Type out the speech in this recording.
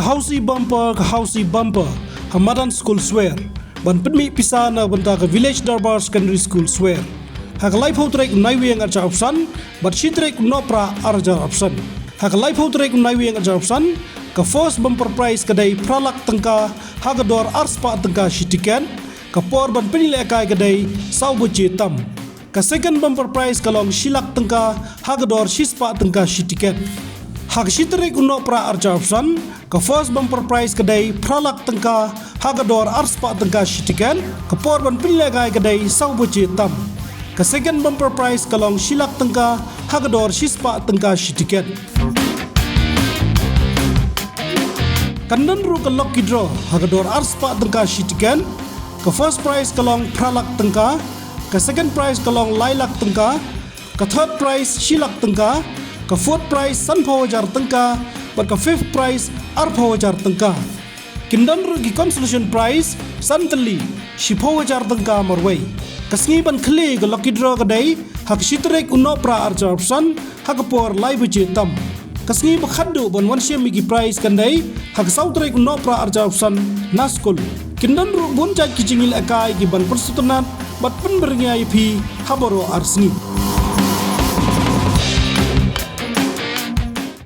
Housie bumper Hamadan School Swer ban pedmi pisana banta ka Village Darbar Secondary School Swer hak life hotrek naiweng arja option but shitrek nopra arja option hak life hotrek naiweng arja option ka first bumper prize kadai pralak tangka hagador arspa tangka shitiken ka por ban penile kai kadai saubuche tam ka second bumper prize kalong shilak tangka hagador shispa tangka shitiken hak shitrek nopra arja option ka first bumper prize kadai pralak tangka hagador arspa tangka shitiken ka por ban penile kai kadai saubuche tam ka second bumper prize kalong shilak tangka hagador shispa tangka shitiken kandan ru ka lucky draw hagador arspa tangka shitiken ka first prize kalong pralak tangka ka second prize kalong lailak tangka ka third prize shilak tangka ka fourth prize sunflower tangka ka fifth prize arphawajar tangka kindan ru ki consolation prize santali shipawajar tangka marwai kasngi ban khle ga lucky draw ga dai hak shitrek unopra arja option hak por live jetam kasngi ba khaddu bon wan shemi ki prize kan dai hak sautrek unopra arja option naskul kindan ru bon ja ki jingil akai ki ban persutunat bat pen berngai phi haboro arsni